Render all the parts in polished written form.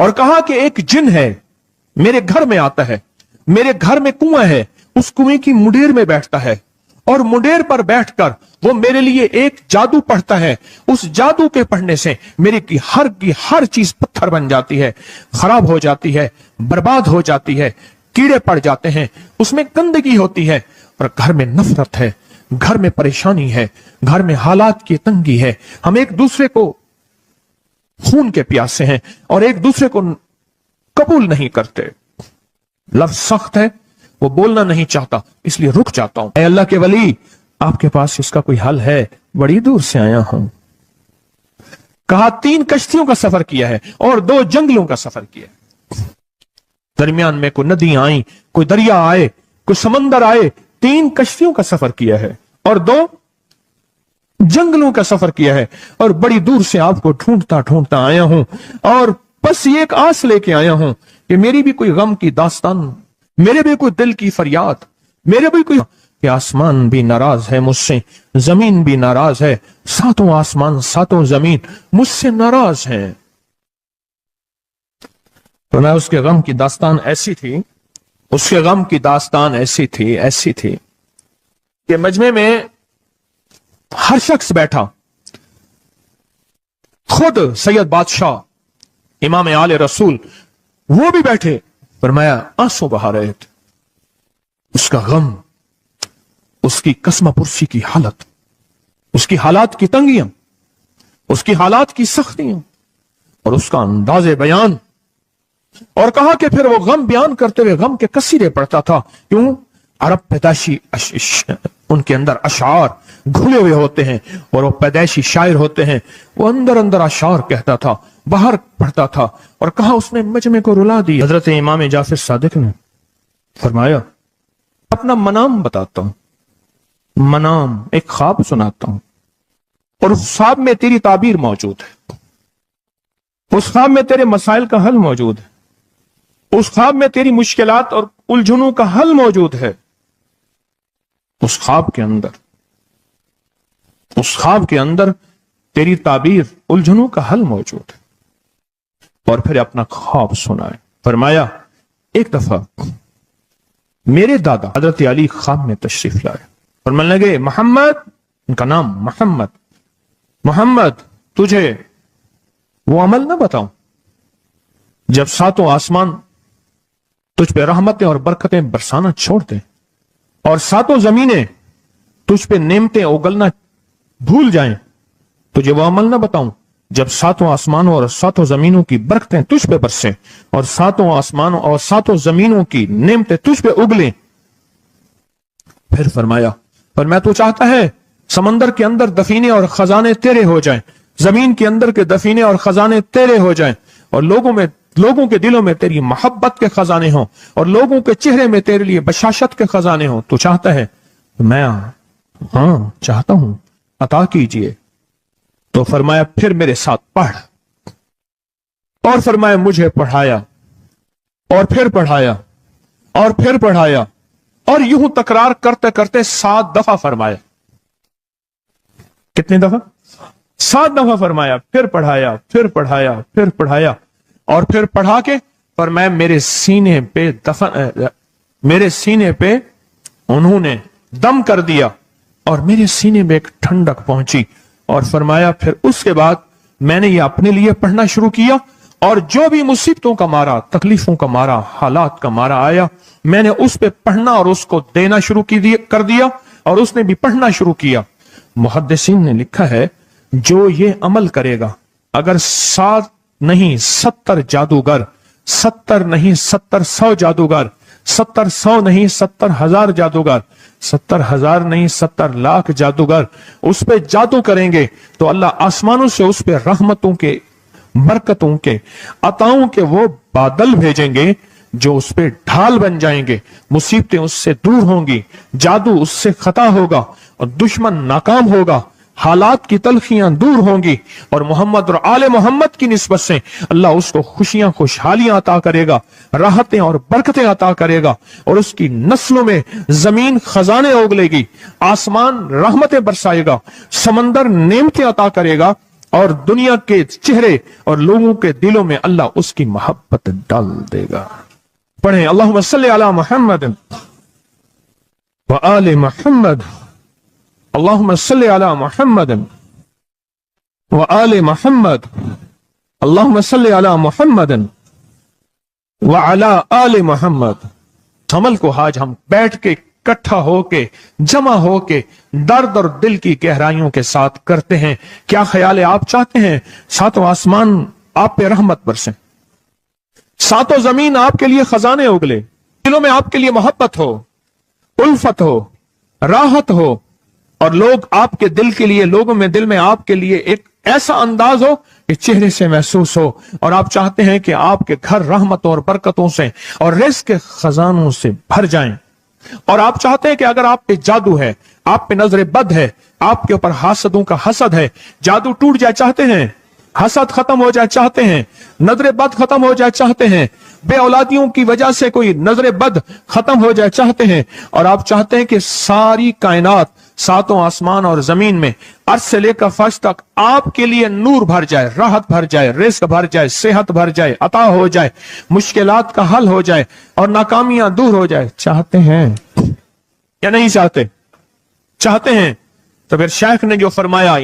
اور کہا کہ ایک جن ہے میرے گھر میں آتا ہے, میرے گھر میں کنواں ہے, اس کنویں کی منڈیر میں بیٹھتا ہے اور منڈیر پر بیٹھ کر وہ میرے لیے ایک جادو پڑھتا ہے. اس جادو کے پڑھنے سے میری کی ہر چیز پتھر بن جاتی ہے, خراب ہو جاتی ہے, برباد ہو جاتی ہے, کیڑے پڑ جاتے ہیں, اس میں گندگی ہوتی ہے, اور گھر میں نفرت ہے, گھر میں پریشانی ہے, گھر میں حالات کی تنگی ہے, ہم ایک دوسرے کو خون کے پیاسے ہیں اور ایک دوسرے کو قبول نہیں کرتے. لفظ سخت ہے, وہ بولنا نہیں چاہتا, اس لیے رک جاتا ہوں. اے اللہ کے ولی, آپ کے پاس اس کا کوئی حل ہے؟ بڑی دور سے آیا ہوں. کہا 3 کشتیوں کا سفر کیا ہے اور 2 جنگلوں کا سفر کیا ہے. درمیان میں کوئی ندیاں آئیں, کوئی دریا آئے, کوئی سمندر آئے. 3 کشتیوں کا سفر کیا ہے اور 2 جنگلوں کا سفر کیا ہے, اور بڑی دور سے آپ کو ڈھونڈتا آیا ہوں, اور بس یہ ایک آس لے کے آیا ہوں کہ میری بھی کوئی غم کی داستان, میرے بھی کوئی دل کی فریاد, میرے بھی کوئی, کہ آسمان بھی ناراض ہے مجھ سے, زمین بھی ناراض ہے, 7 آسمان 7 زمین مجھ سے ناراض ہیں. تو میں اس کے غم کی داستان ایسی تھی, اس کے غم کی داستان ایسی تھی کہ مجمع میں ہر شخص بیٹھا, خود سید بادشاہ امام آل رسول وہ بھی بیٹھے. فرمایا آنسو بہا رہے تھے. اس کا غم, اس کی قسمہ پرسی کی حالت, اس کی حالات کی تنگیاں, اس کی حالات کی سختیاں, اور اس کا انداز بیان. اور کہا کہ پھر وہ غم بیان کرتے ہوئے غم کے قصیدے پڑھتا تھا. کیوں؟ عرب پیدائشی ان کے اندر اشعار گھلے ہوئے ہوتے ہیں, اور وہ پیدائشی شاعر ہوتے ہیں. وہ اندر اشعار کہتا تھا, باہر پڑھتا تھا. اور کہا اس نے مجمع کو رلا دی. حضرت امام جعفر صادق نے فرمایا اپنا منام بتاتا ہوں, منام ایک خواب سناتا ہوں, اور اس خواب میں تیری تعبیر موجود ہے, اس خواب میں تیرے مسائل کا حل موجود ہے, اس خواب میں تیری مشکلات اور الجھنوں کا حل موجود ہے. اس خواب کے اندر تیری تعبیر, الجھنوں کا حل موجود ہے. اور پھر اپنا خواب سنائے. فرمایا ایک دفعہ میرے دادا حضرت علی خواب میں تشریف لائے اور ملنے لگے, محمد, ان کا نام محمد, تجھے وہ عمل نہ بتاؤں جب 7 آسمان تجھ پہ رحمتیں اور برکتیں برسانا چھوڑ دیں, اور 7 زمینیں تجھ پہ نعمتیں اگلنا بھول جائیں, تجھے وہ عمل نہ بتاؤں جب 7 آسمانوں اور 7 زمینوں کی برکتیں تجھ پہ برسیں, اور 7 آسمانوں اور 7 زمینوں کی نعمتیں تجھ پہ اگلیں. پھر فرمایا تو چاہتا ہے سمندر کے اندر دفینے اور خزانے تیرے ہو جائیں, زمین کے اندر کے دفینے اور خزانے تیرے ہو جائیں, اور لوگوں کے دلوں میں تیری محبت کے خزانے ہوں, اور لوگوں کے چہرے میں تیرے لیے بشاشت کے خزانے ہوں. تو چاہتا ہے؟ میں ہاں چاہتا ہوں, عطا کیجئے. تو فرمایا پھر میرے ساتھ پڑھ, اور فرمایا مجھے پڑھایا, اور پھر پڑھایا, اور پھر پڑھایا, اور یوں تکرار کرتے کرتے 7 دفعہ فرمایا. کتنی دفعہ؟ 7 دفعہ فرمایا. پھر پڑھایا, پھر پڑھایا, پھر پڑھایا, اور پھر پڑھا کے فرمایا میرے سینے پہ انہوں نے دم کر دیا, اور میرے سینے میں ایک ٹھنڈک پہنچی. اور فرمایا پھر اس کے بعد میں نے یہ اپنے لیے پڑھنا شروع کیا, اور جو بھی مصیبتوں کا مارا, تکلیفوں کا مارا, حالات کا مارا آیا, میں نے اس پہ پڑھنا اور اس کو دینا شروع کر دیا, اور اس نے بھی پڑھنا شروع کیا. محدثین نے لکھا ہے جو یہ عمل کرے گا, اگر 7 نہیں 70 جادوگر, 70 نہیں 70,100 جادوگر, 70,100 نہیں 70,000 جادوگر, 70,000 نہیں 70 لاکھ جادوگر اس پہ جادو کریں گے, تو اللہ آسمانوں سے اس پہ رحمتوں کے, برکتوں کے, عطاؤں کے وہ بادل بھیجیں گے جو اس پہ ڈھال بن جائیں گے. مصیبتیں اس سے دور ہوں گی, جادو اس سے خطا ہوگا, اور دشمن ناکام ہوگا, حالات کی تلخیاں دور ہوں گی, اور محمد اور آل محمد کی نسبت سے اللہ اس کو خوشیاں خوشحالیاں عطا کرے گا, راحتیں اور برکتیں عطا کرے گا, اور اس کی نسلوں میں زمین خزانے اگلے گی, آسمان رحمتیں برسائے گا, سمندر نعمتیں عطا کرے گا, اور دنیا کے چہرے اور لوگوں کے دلوں میں اللہ اس کی محبت ڈال دے گا. پڑھیں اللہم صلی علی محمد و آل محمد، اللہم صلی علی محمد و آل محمد، اللہم صلی علی محمد و علی آل محمد. عمل کو آج ہم بیٹھ کے اکٹھا ہو کے جمع ہو کے درد اور دل کی گہرائیوں کے ساتھ کرتے ہیں. کیا خیال ہے؟ آپ چاہتے ہیں ساتوں آسمان آپ پہ رحمت برسیں، ساتوں زمین آپ کے لیے خزانے اگلے، دلوں میں آپ کے لیے محبت ہو، الفت ہو، راحت ہو، اور لوگ آپ کے دل کے لیے، لوگوں میں دل میں آپ کے لیے ایک ایسا انداز ہو کہ چہرے سے محسوس ہو، اور آپ چاہتے ہیں کہ آپ کے گھر رحمتوں اور برکتوں سے اور رزق کے خزانوں سے بھر جائیں، اور آپ چاہتے ہیں کہ اگر آپ پہ جادو ہے، آپ پہ نظر بد ہے، آپ کے اوپر حاسدوں کا حسد ہے، جادو ٹوٹ جائے چاہتے ہیں، حسد ختم ہو جائے چاہتے ہیں، نظر بد ختم ہو جائے چاہتے ہیں، بے اولادیوں کی وجہ سے کوئی نظر بد ختم ہو جائے چاہتے ہیں، اور آپ چاہتے ہیں کہ ساری کائنات، ساتوں آسمان اور زمین میں عرش سے لے کر فرش تک آپ کے لیے نور بھر جائے، راحت بھر جائے، رزق بھر جائے، صحت بھر جائے، عطا ہو جائے، مشکلات کا حل ہو جائے اور ناکامیاں دور ہو جائے. چاہتے ہیں یا نہیں چاہتے؟ چاہتے ہیں. تو پھر شیخ نے جو فرمایا،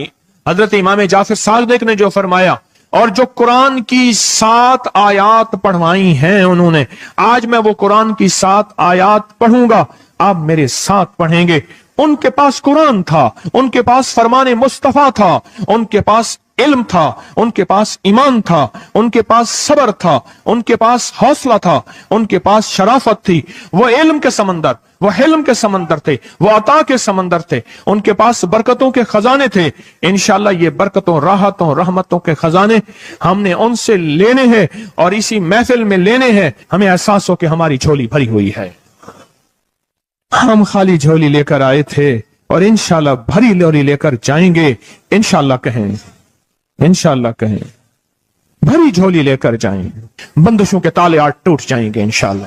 حضرت امام جعفر صادق نے جو فرمایا، اور جو قرآن کی 7 آیات پڑھوائی ہیں انہوں نے، آج میں وہ قرآن کی 7 آیات پڑھوں گا، آپ میرے ساتھ پڑھیں گے. ان کے پاس قرآن تھا، ان کے پاس فرمان مصطفیٰ تھا، ان کے پاس علم تھا، ان کے پاس ایمان تھا، ان کے پاس صبر تھا، ان کے پاس حوصلہ تھا، ان کے پاس شرافت تھی. وہ علم کے سمندر، وہ حلم کے سمندر تھے، وہ عطا کے سمندر تھے، ان کے پاس برکتوں کے خزانے تھے. انشاءاللہ یہ برکتوں، راحتوں، رحمتوں کے خزانے ہم نے ان سے لینے ہیں، اور اسی محفل میں لینے ہیں. ہمیں احساس ہو کہ ہماری جھولی بھری ہوئی ہے، ہم خالی جھولی لے کر آئے تھے اور انشاءاللہ بھری جھولی لے کر جائیں گے. انشاءاللہ کہیں، انشاءاللہ کہیں، بھری جھولی لے کر جائیں گے. بندشوں کے تالے آج ٹوٹ جائیں گے انشاءاللہ،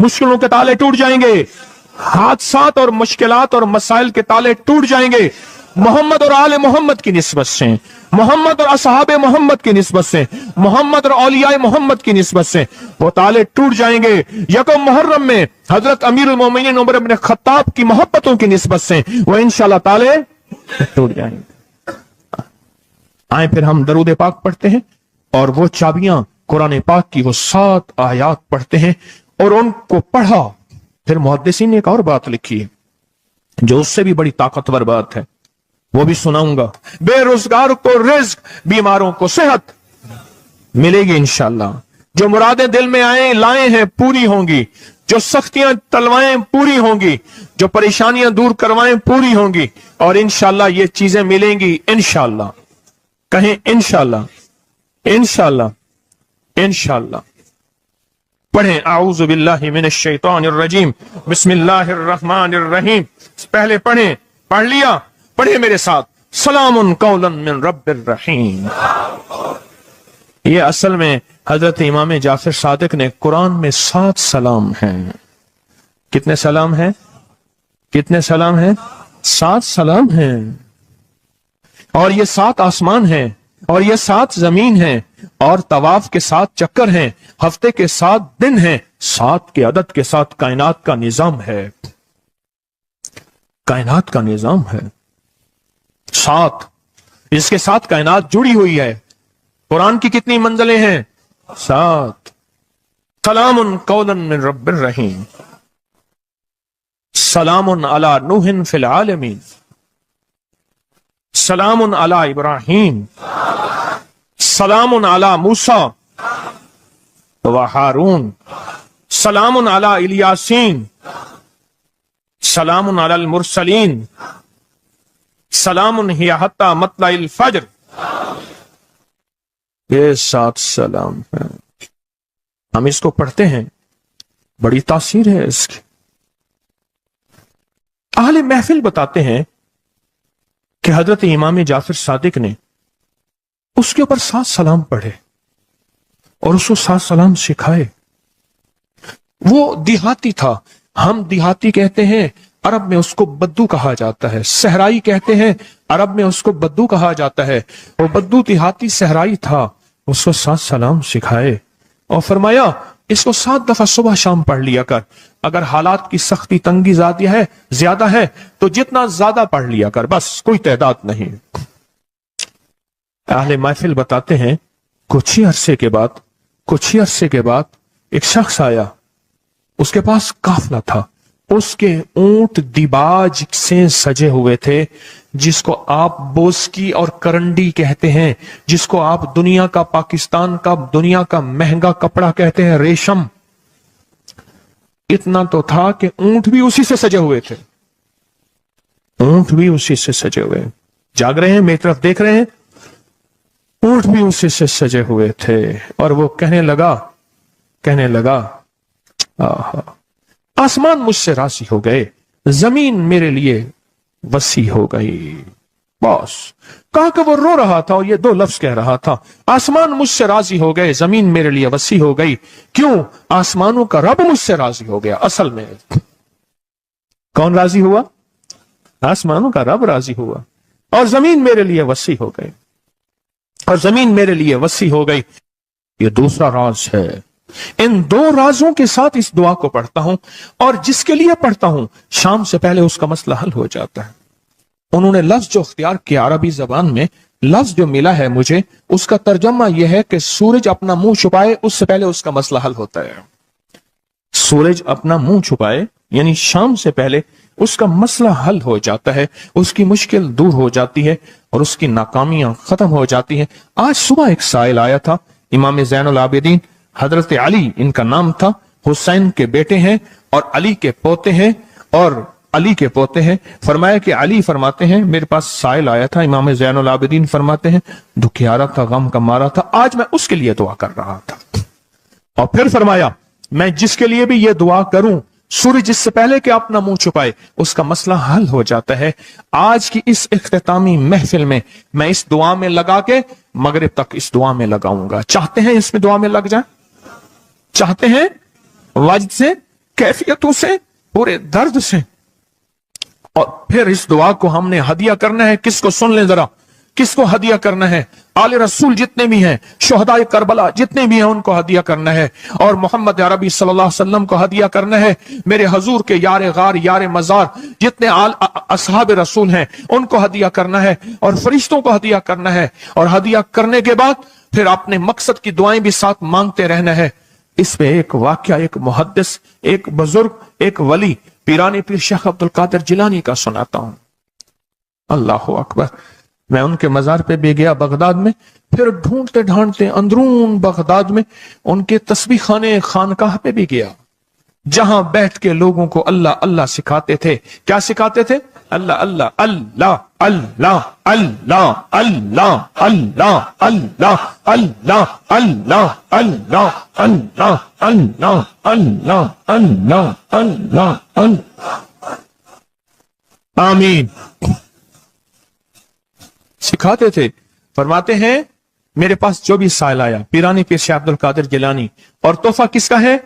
مشکلوں کے تالے ٹوٹ جائیں گے، حادثات اور مشکلات اور مسائل کے تالے ٹوٹ جائیں گے. محمد اور آل محمد کی نسبت سے، محمد اور اصحاب محمد کی نسبت سے، محمد اور اولیاء محمد کی نسبت سے وہ تالے ٹوٹ جائیں گے. یکم محرم میں حضرت امیر المومنین عمر بن خطاب کی محبتوں کی نسبت سے وہ انشاءاللہ تالے ٹوٹ جائیں گے. آئیں پھر ہم درود پاک پڑھتے ہیں، اور وہ چابیاں قرآن پاک کی وہ 7 آیات پڑھتے ہیں، اور ان کو پڑھا. پھر محدثین نے ایک اور بات لکھی ہے جو اس سے بھی بڑی طاقتور بات ہے، وہ بھی سناؤں گا. بے روزگار کو رزق، بیماروں کو صحت ملے گی انشاءاللہ. جو مرادیں دل میں آئیں لائیں ہیں پوری ہوں گی، جو سختیاں تلوائیں پوری ہوں گی، جو پریشانیاں دور کروائیں پوری ہوں گی، اور انشاءاللہ یہ چیزیں ملیں گی انشاءاللہ. کہیں انشاءاللہ، انشاءاللہ، انشاءاللہ. پڑھیں اعوذ باللہ من الشیطان الرجیم، بسم اللہ الرحمن الرحیم. پہلے پڑھیں، پڑھ لیا؟ پڑھیں میرے ساتھ، سلام قولا من رب الرحیم. یہ اصل میں حضرت امام جعفر صادق نے قرآن میں 7 سلام ہیں. کتنے سلام ہیں؟ کتنے سلام ہیں؟ 7 سلام ہیں. اور یہ 7 آسمان ہیں، اور یہ 7 زمین ہیں، اور طواف کے 7 چکر ہیں، ہفتے کے 7 دن ہیں، 7 کے عدد کے ساتھ کائنات کا نظام ہے. کائنات کا نظام ہے 7، اس کے ساتھ کائنات جڑی ہوئی ہے. قرآن کی کتنی منزلیں ہیں؟ 7. سلام قولا من رب الرحیم، سلام علی نوح فی العالمین، سلام علی ابراہیم، سلام علی موسیٰ و ہارون، سلام علی الیاسین، سلام علی المرسلین، سلام ہی حتی مطلع الفجر. یہ 7 سلام ہیں. ہم اس کو پڑھتے ہیں، بڑی تاثیر ہے اس کی. اہل محفل بتاتے ہیں کہ حضرت امام جعفر صادق نے اس کے اوپر 7 سلام پڑھے اور اس کو 7 سلام سکھائے. وہ دیہاتی تھا، ہم دیہاتی کہتے ہیں عرب میں اس کو بدو کہا جاتا ہے، صحرائی کہتے ہیں، عرب میں اس کو بدو کہا جاتا ہے۔ وہ بدو دیہاتی صحرائی تھا، اس کو 7 سلام سکھائے اور فرمایا اس کو 7 دفعہ صبح شام پڑھ لیا کر، اگر حالات کی سختی تنگی زیادہ ہے تو جتنا زیادہ پڑھ لیا کر، بس کوئی تعداد نہیں۔ اہل محفل بتاتے ہیں کچھ ہی عرصے کے بعد ایک شخص آیا، اس کے پاس قافلہ تھا، اس کے اونٹ دیباج سے سجے ہوئے تھے، جس کو آپ بوسکی اور کرنڈی کہتے ہیں، جس کو آپ پاکستان کا دنیا کا مہنگا کپڑا کہتے ہیں، ریشم۔ اتنا تو تھا کہ اونٹ بھی اسی سے سجے ہوئے تھے، اونٹ بھی اسی سے سجے ہوئے، جاگ رہے ہیں، میری طرف دیکھ رہے ہیں، اونٹ بھی اسی سے سجے ہوئے تھے۔ اور وہ کہنے لگا آسمان مجھ سے راضی ہو گئے، زمین میرے لیے وسیع ہو گئی۔ بس کہا کہ وہ رو رہا تھا اور یہ 2 لفظ کہہ رہا تھا، آسمان مجھ سے راضی ہو گئے، زمین میرے لیے وسیع ہو گئی۔ کیوں؟ آسمانوں کا رب مجھ سے راضی ہو گیا۔ اصل میں کون راضی ہوا؟ آسمانوں کا رب راضی ہوا، اور زمین میرے لیے وسیع ہو گئی، اور زمین میرے لیے وسیع ہو گئی۔ یہ دوسرا راز ہے۔ ان 2 رازوں کے ساتھ اس دعا کو پڑھتا ہوں، اور جس کے لیے پڑھتا ہوں شام سے پہلے اس کا مسئلہ حل ہو جاتا ہے۔ انہوں نے لفظ جو اختیار کیا عربی زبان میں، لفظ جو ملا ہے مجھے، اس کا ترجمہ یہ ہے کہ سورج اپنا منہ چھپائے اس سے پہلے اس کا مسئلہ حل ہوتا ہے۔ سورج اپنا منہ چھپائے یعنی شام سے پہلے اس کا مسئلہ حل ہو جاتا ہے، اس کی مشکل دور ہو جاتی ہے اور اس کی ناکامیاں ختم ہو جاتی ہیں۔ آج صبح ایک سائل آیا تھا، امام زین العابدین حضرت علی ان کا نام تھا، حسین کے بیٹے ہیں اور علی کے پوتے ہیں، فرمایا کہ علی فرماتے ہیں میرے پاس سائل آیا تھا، امام زین العابدین فرماتے ہیں دکھیارا تھا، غم کا مارا تھا، آج میں اس کے لیے دعا کر رہا تھا۔ اور پھر فرمایا میں جس کے لیے بھی یہ دعا کروں، سورج جس سے پہلے کہ اپنا منہ چھپائے اس کا مسئلہ حل ہو جاتا ہے۔ آج کی اس اختتامی محفل میں میں اس دعا میں لگا کے مغرب تک اس دعا میں لگاؤں گا۔ چاہتے ہیں اس میں دعا میں لگ جائیں؟ چاہتے ہیں؟ وجد سے، کیفیتوں سے، پورے درد سے۔ اور پھر اس دعا کو ہم نے ہدیہ کرنا ہے، کس کو؟ سن لیں ذرا، کس کو ہدیہ کرنا ہے؟ آل رسول جتنے بھی ہیں، شہداء کربلا جتنے بھی ہیں، ان کو ہدیہ کرنا ہے، اور محمد عربی صلی اللہ علیہ وسلم کو ہدیہ کرنا ہے۔ میرے حضور کے یار غار یار مزار جتنے اصحاب رسول ہیں ان کو ہدیہ کرنا ہے، اور فرشتوں کو ہدیہ کرنا ہے، اور ہدیہ کرنے کے بعد پھر اپنے مقصد کی دعائیں بھی ساتھ مانگتے رہنا ہے۔ اس پہ ایک واقعہ، ایک محدث، ایک بزرگ، ایک ولی پیرانی پیر شیخ عبد القادر جیلانی کا سناتا ہوں۔ اللہ اکبر۔ میں ان کے مزار پہ بھی گیا بغداد میں، پھر ڈھونڈتے ڈھانڈتے اندرون بغداد میں ان کے تسبیح خانے خانقاہ پہ بھی گیا، جہاں بیٹھ کے لوگوں کو اللہ اللہ سکھاتے تھے۔ کیا سکھاتے تھے؟ اللہ اللہ اللہ اللہ اللہ اللہ اللہ اللہ اللہ اللہ اللہ اللہ اللہ اللہ اللہ اللہ اللہ۔ آمین۔ سکھاتے تھے۔ فرماتے ہیں میرے پاس جو بھی سائل آیا، پیرانی پیر شیخ عبد القادر جیلانی، اور تحفہ کس کا ہے؟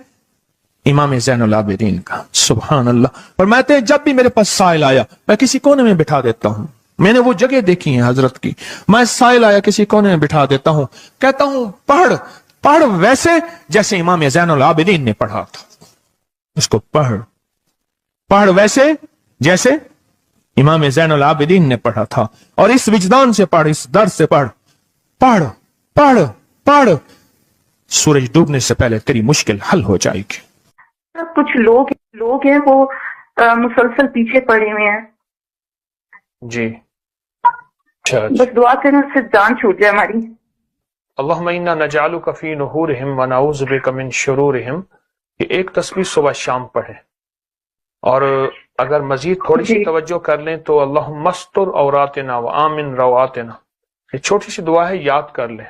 امام زین العابدین کا۔ سبحان اللہ۔ فرماتے ہیں جب بھی میرے پاس سائل آیا میں کسی کونے میں بٹھا دیتا ہوں، میں نے وہ جگہ دیکھی ہے حضرت کی، میں سائل آیا کسی کونے میں بٹھا دیتا ہوں، کہتا ہوں پڑھ ویسے جیسے امام زین العابدین نے پڑھا تھا، اس کو پڑھ ویسے جیسے امام زین العابدین نے پڑھا تھا، اور اس وجدان سے پڑھ، اس درد سے پڑھ، سورج ڈوبنے سے پہلے تیری مشکل حل ہو جائے گی۔ کچھ لوگ ہیں وہ مسلسل پیچھے پڑے ہوئے ہیں جی، بس دعا کرنا سے جان چھوٹ جائے ہماری۔ اللہم انا نجعلک فی نحورہم ونعوذ بک من شرورہم، یہ ایک تسبیح صبح شام پڑھیں، اور اگر مزید تھوڑی سی توجہ کر لیں تو اللہم استر عوراتنا وآمن رواتنا، یہ چھوٹی سی دعا ہے، یاد کر لیں،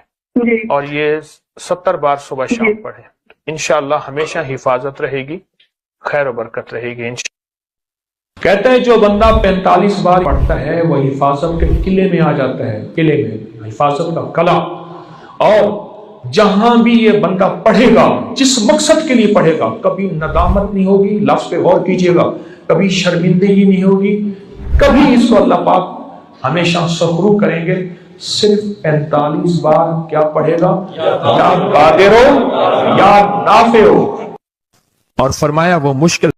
اور یہ 70 بار صبح شام پڑھیں، انشاءاللہ ہمیشہ حفاظت رہے گی، خیر و برکت رہے گی انشاءاللہ۔ کہتے ہیں جو بندہ 45 بار پڑھتا ہے وہ حفاظت کے قلعے میں آ جاتا ہے، قلعے میں، حفاظت کا قلعہ، اور جہاں بھی یہ بندہ پڑھے گا، جس مقصد کے لیے پڑھے گا، کبھی ندامت نہیں ہوگی۔ لفظ پہ غور کیجئے گا، کبھی شرمندگی نہیں ہوگی، کبھی اس کو اللہ پاک ہمیشہ سخرو کریں گے۔ صرف 45 بار کیا پڑھے گا؟ یا قادر ہو یا نافع ہو۔ اور فرمایا وہ مشکل